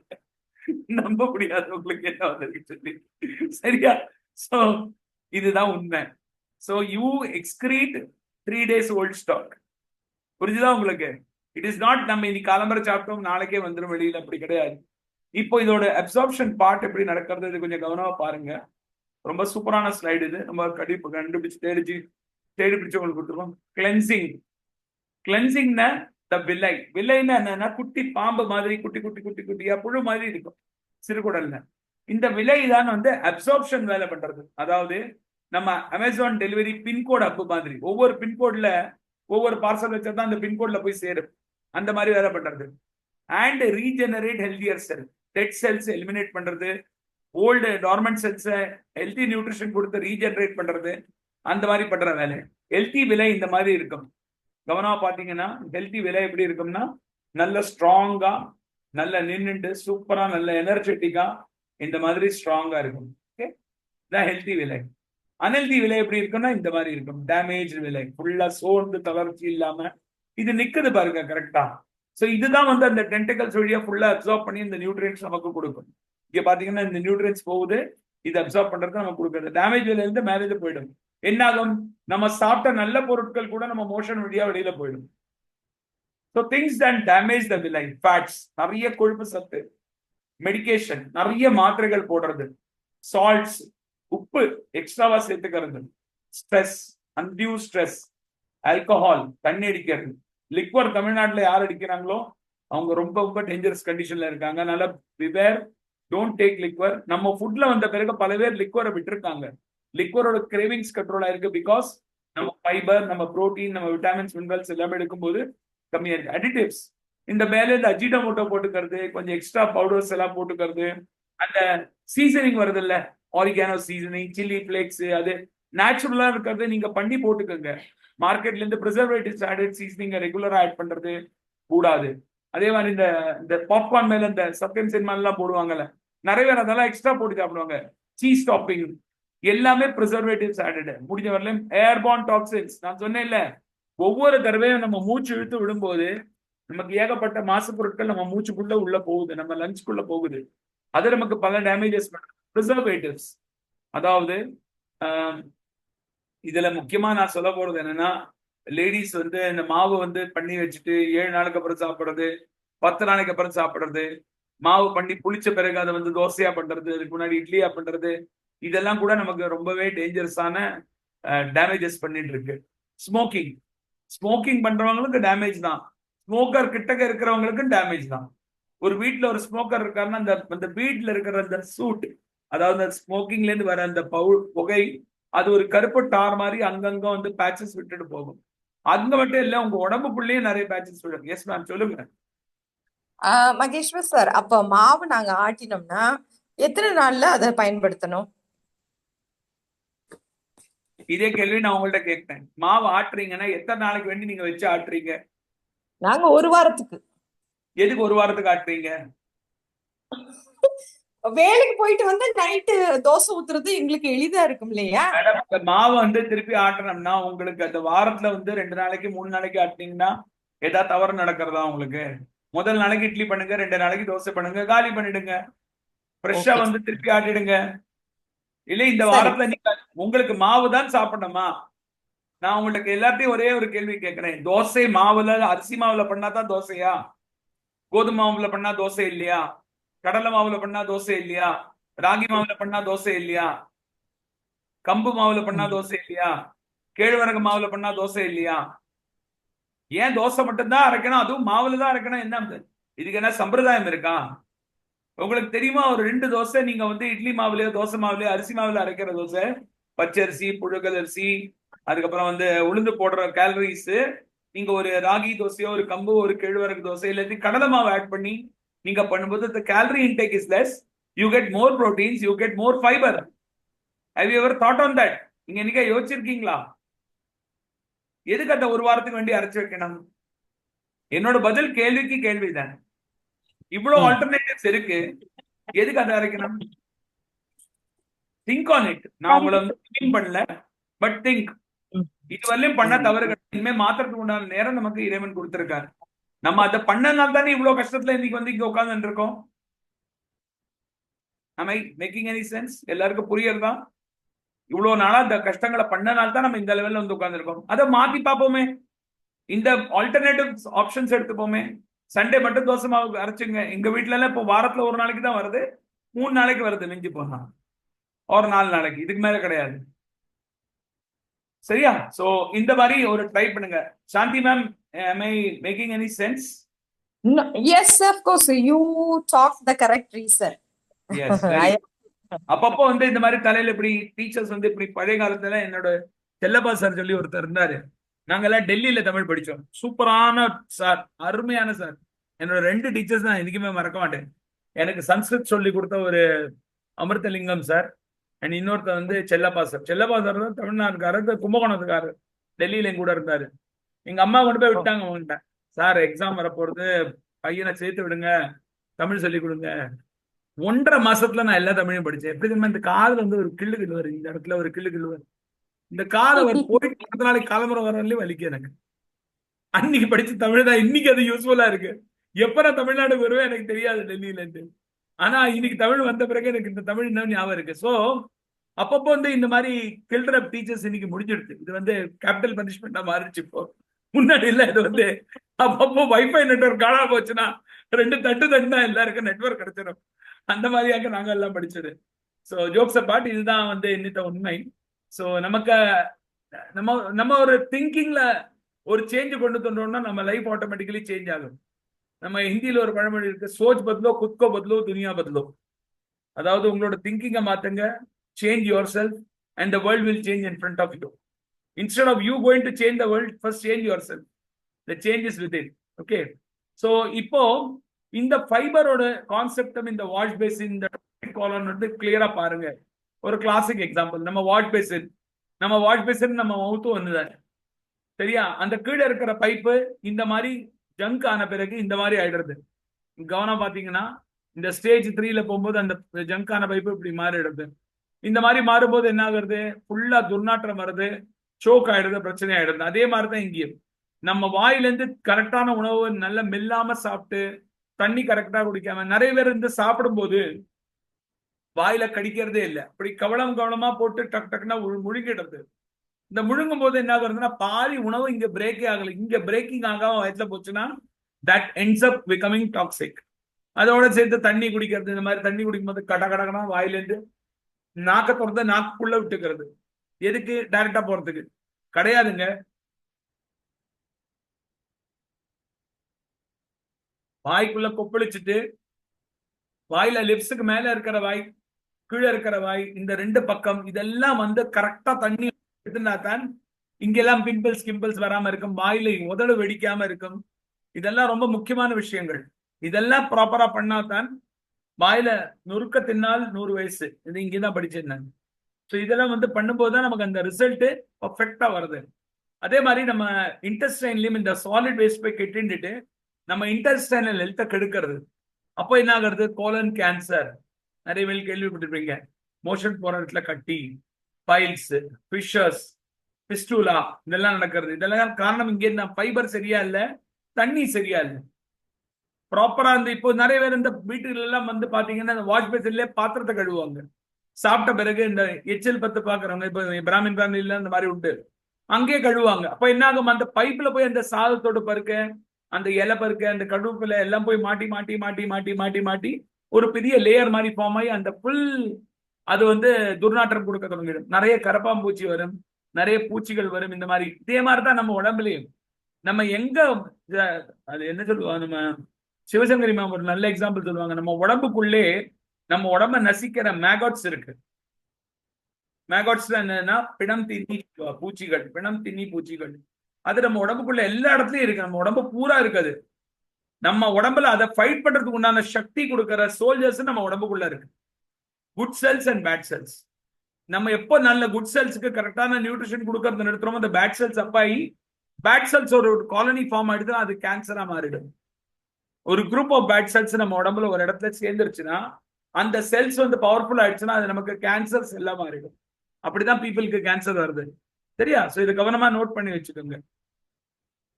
நம்ப முடியாது உங்களுக்கு என்ன வந்திருக்கு சொல்லி. சரியா? சோ இதுதான் உண்மை. So you excrete 3 days old stock. புரிஞ்சுதா உங்களுக்கு? இட் இஸ் நாட் நம்ம இன்னைக்கு காலம்பரை சாப்பிட்டோம் நாளைக்கே வந்துடும் வெளியில, அப்படி கிடையாது. இப்போ இதோட அப்சார்ப்ஷன் பார்ட் எப்படி நடக்கிறது இது கொஞ்சம் கவனமா பாருங்க. ரொம்ப சூப்பரான ஸ்லைடு இது. நம்ம கண்டுபிடிச்சு தேடி பிடிச்சு உங்களுக்கு கொடுத்துருவோம். கிளென்சிங். கிளென்சிங்னா த வில்லை. வில்லைன்னா என்னன்னா குட்டி பாம்பு மாதிரி குட்டி குட்டி குட்டி குட்டியா புழு மாதிரி இருக்கும் சிறுகுடல்ல. இந்த விலை தான் வந்து அப்சார்ப்ஷன் வேலை பண்றது. அதாவது நம்ம அமேசான் டெலிவரி பின்கோட் அப்பு மாதிரி ஒவ்வொரு பின்கோட்ல ஒவ்வொரு பார்சல் வச்சா தான் அந்த பின்கோட்ல போய் சேரும். அந்த மாதிரி வேலை பண்றது. And regenerate healthier cell. Dead cells eliminate பண்றது, ஓல்டு டார்மெண்ட் செல்ஸை ஹெல்தி நியூட்ரிஷன் கொடுத்து ரீஜெனரேட் பண்றது, அந்த மாதிரி பண்ற வேலை. ஹெல்தி விலை இந்த மாதிரி இருக்கும். கவனமா பாத்தீங்கன்னா ஹெல்தி விலை எப்படி இருக்கும்னா நல்ல ஸ்ட்ராங்கா, நல்ல நின்னுண்டு சூப்பரா, நல்ல எனர்ஜெட்டிக்கா இந்த மாதிரி ஸ்ட்ராங்கா இருக்கும். ஓகே, இதான் ஹெல்தி விலை. அன்ஹெல்தி விலை எப்படி இருக்கும்னா இந்த மாதிரி இருக்கும். டேமேஜ் விலை, ஃபுல்லா சோர்ந்து தளர்ச்சி இல்லாம இது நிக்குது பாருங்க கரெக்டா. சோ இதுதான் வந்து அந்த டென்டிகல்ஸ் வழியா ஃபுல்லா அப்சார்ப் பண்ணி இந்த நியூட்ரியன்ஸ் நமக்கு கொடுக்கும். இங்க பாத்தீங்கன்னா இந்த நியூட்ரியன்ஸ் போகுது, இது அப்சார்ப் பண்றது நமக்கு கொடுக்குறது. டேமேஜ் விலையில இருந்து மேலேஜ் போயிடும். என்னாகும், நம்ம சாப்பிட்ட நல்ல பொருட்கள் கூட நம்ம மோஷன் வழியா வெளியில போயிடும். So things that damage the விலை, ஃபேட்ஸ், நிறைய கொழுப்பு சத்து, மெடிகேஷன், நிறைய மாத்திரைகள் போடுறது, சால்ட்ஸ், உப்பு எக்ஸ்ட்ராவா சேர்த்துக்கிறது, ஸ்ட்ரெஸ், அன்டியூ ஸ்ட்ரெஸ், ஆல்கஹால், தண்ணி அடிக்கிறது. லிக்வர் தமிழ்நாட்டில் யார் அடிக்கிறாங்களோ அவங்க ரொம்ப ரொம்ப டேஞ்சரஸ் கண்டிஷன்ல இருக்காங்க. அதனால பிவேர், டோன்ட் டேக் லிக்வர். நம்ம ஃபுட்ல வந்த பிறகு பல பேர் லிக்வரை விட்டுருக்காங்க. லிக்வரோட கிரேவிங்ஸ் கண்ட்ரோல் ஆயிருக்கு. பிகாஸ் நம்ம ஃபைபர், நம்ம புரோட்டீன், நம்ம விட்டாமின்ஸ், மினரல்ஸ் எல்லாமே எடுக்கும்போது கம்மியா இருக்கு. அடிட்டிவ்ஸ், இந்த மேல இந்த அஜினோமோட்டோ போட்டுக்கிறது, கொஞ்சம் எக்ஸ்ட்ரா பவுடர்ஸ் எல்லாம் போட்டுக்கிறது, அந்த சீசனிங் வருது இல்ல, ஆரிகானோ சீசனிங், சில்லி பிளேக்ஸ், அது நேச்சுரலா இருக்கிறது நீங்க பண்ணி போட்டுக்கோங்க. மார்க்கெட்ல இருந்து ப்ரிசர்வேட்டிவ்ஸ் ஆடட் சீசனிங் ரெகுலரா ஆட் பண்றது கூடாது. அதே மாதிரி இந்த பாப்கார்ன் மேல இந்த சத்யம் சினிமா எல்லாம் போடுவாங்கல்ல, நிறைய பேர் அதெல்லாம் எக்ஸ்ட்ரா போட்டு சாப்பிடுவாங்க. சீஸ் டாப்பிங் எல்லாமே ப்ரிசர்வேட்டிவ்ஸ் ஆடட். முடிஞ்ச வரலையும் ஏர்பார்ன் டாக்ஸின்ஸ். நான் சொன்னேன் இல்ல, ஒவ்வொரு தடவையும் நம்ம மூச்சு இழுத்து விடும்போது நமக்கு ஏகப்பட்ட மாசு பொருட்கள் நம்ம மூச்சுக்குள்ள உள்ள போகுது, நம்ம லஞ்சுக்குள்ள போகுது. அது நமக்கு பல டேமேஜஸ் பண்ணுது. ப்ரிசர்வேட்டிவ்ஸ், அதாவது இதுல முக்கியமா நான் சொல்ல போறது என்னன்னா, லேடிஸ் வந்து இந்த மாவு வந்து பண்ணி வச்சுட்டு 7 நாளுக்கு அப்புறம் சாப்பிடுறது, 10 நாளைக்கு அப்புறம் சாப்பிடுறது, மாவு பண்ணி புளிச்ச பிறகு அதை வந்து தோசையா பண்றது, அதுக்கு முன்னாடி இட்லியா பண்றது, இதெல்லாம் கூட நமக்கு ரொம்பவே டேஞ்சரஸான டேமேஜஸ் பண்ணிட்டு இருக்கு. ஸ்மோக்கிங், ஸ்மோக்கிங் பண்றவங்களுக்கு டேமேஜ் தான், ஸ்மோக்கர் கிட்டக்க இருக்கிறவங்களுக்கு டேமேஜ் தான். ஒரு வீட்டுல ஒரு ஸ்மோக்கர் இருக்காருன்னா அந்த வீட்டுல இருக்கிற அந்த சூட், அதாவது அந்த ஸ்மோக்கிங்ல இருந்து வர அந்த புகை, அது ஒரு கருப்பு டார் மாதிரி அங்கங்க வந்து பேச்சஸ் விட்டுட்டு போகும். அங்க மட்டும் இல்ல, உங்க உடம்புக்குள்ளேயே நிறைய பேச்சஸ் விடும். எஸ் மேம், சொல்லுங்க. மகேஸ்வர் சார், அப்ப மாவு நாங்க ஆட்டினோம்னா எத்தனை நாள்ல அதை பயன்படுத்தணும்? இதே கேள்வி நான் உங்கள்ட்ட கேட்கிறேன். மாவு ஆட்டுறீங்கன்னா எத்தனை நாளைக்கு வேண்டி நீங்க வச்சு ஆட்டுறீங்க? நாங்க ஒரு வாரத்துக்கு. எதுக்கு ஒரு வாரத்துக்கு ஆட்டுறீங்க? வேலைக்கு போயிட்டு வந்து நைட்டு தோசை ஊத்துறது எங்களுக்கு எளிதா இருக்கும் இல்லையா? மாவு வந்து திருப்பி ஆட்டணும்னா உங்களுக்கு அந்த வாரத்துல வந்து 2 நாளைக்கு 3 நாளைக்கு ஆட்டினீங்கன்னா ஏதாவது தவறு நடக்கிறதா உங்களுக்கு? முதல் நாளைக்கு இட்லி பண்ணுங்க, 2 நாளைக்கு தோசை பண்ணுங்க, காலி பண்ணிடுங்க, ஃப்ரெஷ்ஷா வந்து திருப்பி ஆட்டிடுங்க. இல்ல இந்த வாரத்துல நீங்க உங்களுக்கு மாவு தான் சாப்பிடணுமா? நான் உங்களுக்கு எல்லாத்தையும் ஒரே ஒரு கேள்வி கேட்கிறேன். தோசை மாவுல, அரிசி மாவுல பண்ணாதான் தோசையா? கோதுமை மாவுல பண்ணா தோசை இல்லையா? கடலை மாவுல பண்ணா தோசை இல்லையா? ராகி மாவுல பண்ணா தோசை இல்லையா? கம்பு மாவுல பண்ணா தோசை இல்லையா? கேழ்வரகு மாவுல பண்ணா தோசை இல்லையா? ஏன் தோசை மட்டும்தான் அரைக்கணும், அதுவும் மாவுல தான் அரைக்கணும்? என்ன இதுக்கு என்ன சம்பிரதாயம் இருக்கா? உங்களுக்கு தெரியுமா, ஒரு 2 தோசை நீங்க வந்து இட்லி மாவுலயோ தோசை மாவுலயோ அரிசி மாவுல அரைக்கிற தோசை, பச்சரிசி, புழுங்கல் அரிசி, அதுக்கப்புறம் வந்து உளுந்து போடுற கேலரிஸ், நீங்க ஒரு ராகி தோசையோ, ஒரு கம்பு, ஒரு கேழ்வரகு தோசை, எல்லாத்தையும் கடலை மாவு ஆட் பண்ணி நீங்க பண்ணும்போது the calorie intake is less, you get more proteins, you get more fiber. Have you ever thought on that? நீங்க என்னைக்கா யோசிச்சிருக்கீங்களா? எதுக்கு அந்த ஒரு வாரத்துக்கு வேண்டி அரைச்சு வைக்கணும்? என்னோட பதில் கேள்விக்கு கேள்விதான். இவ்வளவு ஆல்டர்னேட்டிவ்ஸ் இருக்கு, எதுக்கு அதை அரைக்கணும்? Think on it. நான் உங்களை வந்து பண்ணல, பட் திங்க். இதுவரையிலும் பண்ண தவறுகள் இனிமே மாத்திரத்துக்கு உண்டான நேரம் நமக்கு இறைவன் கொடுத்திருக்காரு. நம்ம அதை பண்ணனால தானே இவ்வளவு கஷ்டத்துல இன்னைக்கு வந்து இங்க உட்கார்ந்து இருக்கோம். am I making any sense? எல்லாருக்கும் புரியறதா? இவ்வளவு நாளா இந்த கஷ்டங்களை பண்ணனால தான் நம்ம இந்த லெவல்ல வந்து உட்கார்ந்துருக்கோம். அதை மாத்தி பார்ப்போமே, இந்த ஆல்டர்னேட்டிவ் ஆப்ஷன்ஸ் எடுத்துப்போமே. சண்டே மட்டும் தோசை மாவு அரைச்சுங்க. எங்க வீட்டுல எல்லாம் இப்போ வாரத்துல ஒரு நாளைக்கு தான் வருது, 3 நாளைக்கு வருது மிஞ்சி போனா, ஒரு 4 நாளைக்கு, இதுக்கு மேல கிடையாது. சரியா? சோ இந்த மாதிரி ஒரு ட்ரை பண்ணுங்க. சாந்தி ma'am, am I making any sense? No, yes, of course. You talked the correct reason. Yes. அப்பப்போ வந்து இந்த மாதிரி தலையில இப்படி டீச்சர்ஸ் வந்து இப்படி பழைய காலத்துல என்னோட செல்லப்பா சார் சொல்லி ஒருத்தர் இருந்தாரு. நாங்கெல்லாம் டெல்லியில தமிழ் படிச்சோம். சூப்பரான சார், அருமையான சார். என்னோட 2 டீச்சர்ஸ் தான் இன்னைக்குமே மறக்க மாட்டேன். எனக்கு சன்ஸ்கிருத் சொல்லி கொடுத்த ஒரு அமிர்தலிங்கம் சார், அண்ட் இன்னொருத்தர் வந்து செல்லப்பா சார். செல்லப்பா சார் தான் தமிழ்நாட்டுக்காரர், கும்பகோணத்துக்காரர், டெல்லியில என் கூட இருந்தாரு. எங்க அம்மா கொண்டு போய் விட்டாங்க அவங்ககிட்ட. சார் எக்ஸாம் வரப்போறது, பையனை சேர்த்து விடுங்க, தமிழ் சொல்லி கொடுங்க. 1.5 மாசத்துல நான் எல்லா தமிழையும் படிச்சேன். எப்படி தெரியுமா, இந்த காதுல வந்து ஒரு கிள்ளு கிள்ளுவார், இந்த இடத்துல ஒரு கிள்ளு கிள்ளுவார். இந்த காதை அவர் போயிட்டு 10 நாளைக்கு காலமுறை வரலையும் வலிக்க எனக்கு. அன்னைக்கு படிச்ச தமிழ் தான் இன்னைக்கு அது யூஸ்ஃபுல்லா இருக்கு. எப்ப நான் தமிழ்நாடு வருவேன் எனக்கு தெரியாது டெல்லியில இருந்து. ஆனா இன்னைக்கு தமிழ் வந்த பிறகு எனக்கு இந்த தமிழ் இன்னும் ஞாபகம் இருக்கு. சோ அப்பப்போ வந்து இந்த மாதிரி கில்டர் அப் டீச்சர்ஸ் இன்னைக்கு முடிஞ்சிடுது. இது வந்து கேபிட்டல் பனிஷ்மெண்டா மாறிடுச்சு இப்போ. முன்னாடி இல்ல, இது வந்து அப்பப்போ வைஃபை நெட்வொர்க் காணாம போச்சுன்னா 2 தட்டு தட்டுனா எல்லாருக்கும் நெட்வொர்க் கிடைச்சிடும். அந்த மாதிரியாக நாங்க எல்லாம் படிச்சது. ஸோ ஜோக்ஸ் அபார்ட், இதுதான் வந்து என்னத்த உண்மை. ஸோ நமக்கு நம்ம ஒரு திங்கிங்ல ஒரு சேஞ்ச் கொண்டு தந்தோம்னா நம்ம லைஃப் ஆட்டோமேட்டிக்கலி சேஞ்ச் ஆகும். நம்ம ஹிந்தியில ஒரு பழமொழி இருக்கு, சோச் பத்லோ குத்கோ பத்லோ துனியா பத்லோ. அதாவது உங்களோட திங்கிங்கை மாத்துங்க, change yourself and the world will change in front of you. Instead of you going to change the world, first change yourself. The change is with it. Okay. So இப்போ இந்த ஃபைபரோட கான்செப்டும் இந்த wash basin, இந்த காலன் வந்து கிளியரா பாருங்க. ஒரு classic example, நம்ம wash basin நம்ம மவுத்தும் ஒண்ணுதான். சரியா? அந்த கீழே இருக்கிற பைப்பு இந்த மாதிரி ஜங்க் ஆன பிறகு இந்த மாதிரி ஆயிடுறது. கவனம் பாத்தீங்கன்னா இந்த ஸ்டேஜ் 3ல போகும்போது அந்த ஜங்க் ஆன பைப்பு இப்படி மாறிடுறது. இந்த மாதிரி மாறும்போது என்ன ஆகுறது, ஃபுல்லா துர்நாற்றம் வருது, சோக் ஆயிடுறது, பிரச்சனை ஆயிடுறது. அதே மாதிரிதான் இங்கேயும் நம்ம வாயிலிருந்து கரெக்டான உணவு நல்லா மெல்லாம சாப்பிட்டு, தண்ணி கரெக்டா குடிக்காம, நிறைய பேர் இருந்து சாப்பிடும் போது வாயில கடிக்கிறதே இல்லை, அப்படி கவனமா போட்டு டக் டக்குனா முழுங்கிடுறது. இந்த முழுங்கும் போது என்ன ஆகுறதுன்னா பாதி உணவு இங்க பிரேக்கே ஆகல, இங்க பிரேக்கிங் ஆகாம வயசுல போச்சுன்னா that ends up becoming toxic. அதோட சேர்த்து தண்ணி குடிக்கிறது, இந்த மாதிரி தண்ணி குடிக்கும் போது கடகடகனா வாயிலேருந்து நாக்க திறந்து நாக்குள்ள விட்டுக்கிறது. எதுக்கு? டைரக்டா போறதுக்கு கிடையாதுங்க. வாய்க்குள்ள கொப்பளிச்சுட்டு வாயில லிப்ஸுக்கு மேல இருக்கிற வாய், கீழே இருக்கிற வாய், இந்த 2 பக்கம் இதெல்லாம் வந்து கரெக்டா தண்ணி எடுத்துனா தான் இங்கெல்லாம் கிம்பிள்ஸ் வராம இருக்கும், வாயில உதடு வெடிக்காம இருக்கும். இதெல்லாம் ரொம்ப முக்கியமான விஷயங்கள். இதெல்லாம் ப்ராப்பரா பண்ணாதான் வாயில நொறுக்க தின்னால் 100 வயசு. இது இங்கதான் படிச்சிருந்தேன். ஸோ இதெல்லாம் வந்து பண்ணும்போதுதான் நமக்கு அந்த ரிசல்ட் பர்ஃபெக்டா வருது. அதே மாதிரி நம்ம இன்டெஸ்டைன்லயும் இந்த சாலிட் வேஸ்ட் போய் கெட்டின்ட்டு நம்ம இன்டெஸ்டைனல் ஹெல்த்தை கெடுக்கிறது. அப்போ என்ன ஆகுறது? கோலன் கேன்சர் நிறைய பேர் கேள்விப்பட்டிருப்பீங்க. மோஷன் போற இடத்துல கட்டி, பைல்ஸ், ஃபிஷர்ஸ், பிஸ்டூலா, இதெல்லாம் நடக்கிறது. இதெல்லாம் காரணம் இங்கே ஃபைபர் சரியா இல்லை, தண்ணி சரியா இல்லை, ப்ராப்பரா இந்த இப்போ நிறைய பேர் இந்த வீட்டுல எல்லாம் வந்து பாத்தீங்கன்னா இந்த வாஷ் பேசின்ல பாத்திரத்தை கழுவுவாங்க. சாப்பிட்ட பிறகு இந்த எச்சில் பத்து பாக்குறவங்க, இப்போ பிராமின் ஃபேமிலில இந்த மாதிரி உண்டு, அங்கேயே கழுவுவாங்க. அப்ப என்ன ஆகும், அந்த பைப்ல போய் அந்த சாதத்தோட பருக்க, அந்த இலை பருக்க, அந்த கடுப்புல எல்லாம் போய் மாட்டி மாட்டி மாட்டி மாட்டி மாட்டி மாட்டி ஒரு பெரிய லேயர் மாதிரி ஃபார்ம் ஆகி அந்த ஃபுல் அது வந்து துர்நாற்றம் கொடுக்க தொடங்கிடும். நிறைய கரப்பாம்பூச்சி வரும், நிறைய பூச்சிகள் வரும். இந்த மாதிரி இதே மாதிரிதான் நம்ம உடம்புலயும். நம்ம எங்க அது என்ன சொல்லுவாங்க, நம்ம சிவசங்கரி மேம் ஒரு நல்ல எக்ஸாம்பிள் சொல்லுவாங்க. நம்ம உடம்புக்குள்ளே நம்ம உடம்ப நசிக்கிற மேகாட்ஸ் இருக்கு. மேகாட்ஸ் என்னன்னா பிணம் தின்னி பூச்சிகள், பிணம் தின்னி பூச்சிகள். அது நம்ம உடம்புக்குள்ள எல்லா இடத்துலயும் இருக்கு, நம்ம உடம்பு பூரா இருக்குது. நம்ம உடம்புல அதை ஃபைட் பண்றதுக்கு உண்டான சக்தி கொடுக்கிற சோல்ஜர்ஸ் நம்ம உடம்புக்குள்ள இருக்கு. Good cells and bad cells. நம்ம எப்போ நல்ல குட் செல்ஸ்க்கு கரெக்டான நியூட்ரிஷன் கொடுக்கறது நிறுத்துறோமோ அந்த பேட் செல்ஸ் அப்பாயி பேட் செல்ஸ் ஒரு காலனி ஃபார்ம் ஆயிடுதுன்னா அது கேன்சரா மாறிடும். ஒரு குரூப் ஆஃப் பேட் செல்ஸ் நம்ம உடம்புல ஒரு இடத்துல சேர்ந்துருச்சுன்னா அந்த செல்ஸ் வந்து பவர்ஃபுல் ஆயிடுச்சுன்னா அது நமக்கு கேன்சர் செல்லா மாறிடும். அப்படிதான் பீப்புளுக்கு கேன்சர் வருது. சரியா? சோ இது கவனமா நோட் பண்ணி வச்சுக்கோங்க.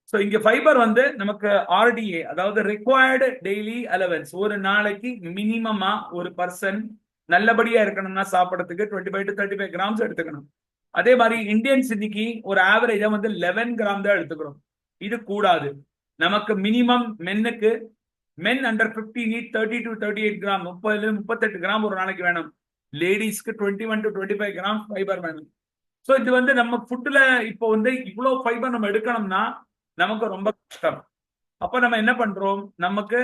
சோ இங்க ஃபைபர் வந்து நமக்கு ஆர்டிஏ, அதாவது ரிக்வயர்டு டெய்லி அலவன்ஸ், ஒரு நாளைக்கு மினிமமா ஒரு பர்சன் நல்லபடியா இருக்கணும்னா சாப்பிடறதுக்கு 25 to 35 கிராம்ஸ் எடுத்துக்கணும். அதே மாதிரி இந்தியன்ஸ் இன்னைக்கு ஒரு ஆவரேஜா வந்து 11 கிராம் தான் எடுத்துக்கிறோம். இது கூடாது. நமக்கு மினிமம் மென்னுக்கு men under 50 need 30 to 38 gram, 30 38 gram ஒரு நாளைக்கு வேணும். லேடிஸ்க்கு 21 to 25 கிராம் ஃபைபர் வேணும். ஸோ இது வந்து நம்ம ஃபுட்ல இப்போ வந்து இவ்வளோ ஃபைபர் நம்ம எடுக்கணும்னா நமக்கு ரொம்ப கஷ்டம். அப்ப நம்ம என்ன பண்றோம், நமக்கு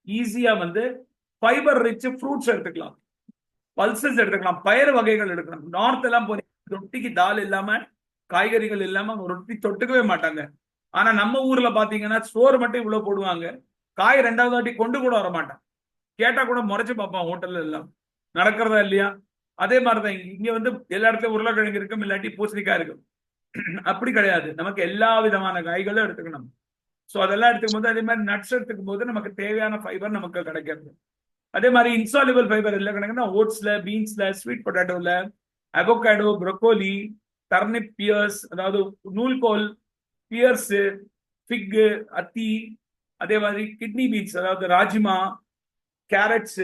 ஈஸியா வந்து ஃபைபர் ரிச் ஃப்ரூட்ஸ் எடுத்துக்கலாம், பல்சஸ் எடுத்துக்கலாம், பயறு வகைகள் எடுக்கலாம். நார்த் எல்லாம் போய் ரொட்டிக்கு தால் இல்லாம காய்கறிகள் இல்லாம ரொட்டி தொட்டுக்கவே மாட்டாங்க. ஆனா நம்ம ஊர்ல பாத்தீங்கன்னா சோறு மட்டும் இவ்வளவு போடுவாங்க, காய் 2வது வாட்டி கொண்டு கூட வர மாட்டான். கேட்டா கூட முறைச்சு பார்ப்பான் ஹோட்டல்ல எல்லாம். நடக்கிறதா இல்லையா? அதே மாதிரிதான் இங்க வந்து எல்லா இடத்துலயும் உருளைக்கிழங்கு இருக்கும், இல்லாட்டி பூசணிக்காய் இருக்கும். அப்படி கிடையாது, நமக்கு எல்லா விதமான காய்களும் எடுத்துக்கணும். ஸோ அதெல்லாம் எடுத்துக்கும் போது, அதே மாதிரி நட்ஸ் எடுத்துக்கும் போது நமக்கு தேவையான ஃபைபர் நமக்கு கிடைக்கிறது. அதே மாதிரி இன்சாலிபிள் ஃபைபர் எல்லாம் கிடைக்குன்னா ஓட்ஸ்ல, பீன்ஸ்ல, ஸ்வீட் பொட்டேட்டோல, அவோகாடோ, ப்ரொக்கோலி, டர்னிப், பியர்ஸ், அதாவது நூல்கோல், பியர்ஸ், ஃபிக், அத்தி, அதே மாதிரி கிட்னி பீன்ஸ், அதாவது rajma, carrots,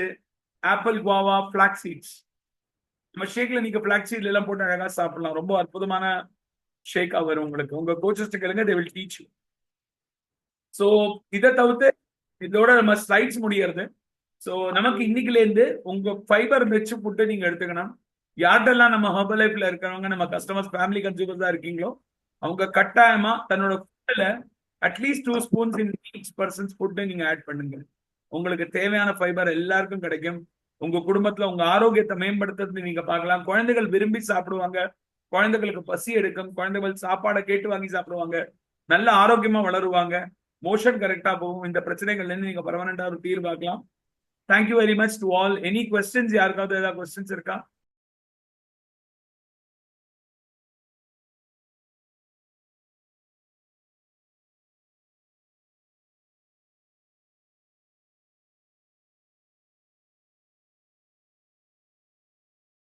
apple, guava, black seeds. நம்ம ஷேக்ல நீங்க பிளாக் சீட்ல எல்லாம் போட்டு அழகா சாப்பிடலாம். ரொம்ப அற்புதமான ஷேக்கா வரும் உங்களுக்கு. உங்க கோச்சஸ் கேளுங்க, they will teach you. So இதை தவிர்த்து இதோட நம்ம ஸ்லைட்ஸ் முடியறது. ஸோ நமக்கு இன்னைக்குல இருந்து உங்க ஃபைபர் ரிச் ஃபுட்டை நீங்க எடுத்துக்கணும். யார்டெல்லாம் நம்ம ஹெர்பல் லைஃப்ல இருக்கிறவங்க, நம்ம கஸ்டமர்ஸ், ஃபேமிலி கன்சியூமர்ஸா இருக்கீங்களோ அவங்க கட்டாயமா தன்னோட ஃபுட்ல at least 2 spoons in each persons ஃபுட்டை நீங்க ஆட் பண்ணுங்க. உங்களுக்கு தேவையான ஃபைபர் எல்லாருக்கும் கிடைக்கும். உங்க குடும்பத்துல உங்க ஆரோக்கியத்தை மேம்படுத்துறது நீங்க பார்க்கலாம். குழந்தைகள் விரும்பி சாப்பிடுவாங்க, குழந்தைகளுக்கு பசி எடுக்கும், குழந்தைகள் சாப்பாடை கேட்டு வாங்கி சாப்பிடுவாங்க, நல்ல ஆரோக்கியமா வளருவாங்க, மோஷன் கரெக்டா போகும். இந்த பிரச்சனைகள்ல இருந்து நீங்க பர்மனண்டா ஒரு தீர்வு பார்க்கலாம். Thank you very much to all. Any questions? யாருக்காவது ஏதாவது கொஸ்டின்ஸ் இருக்கா?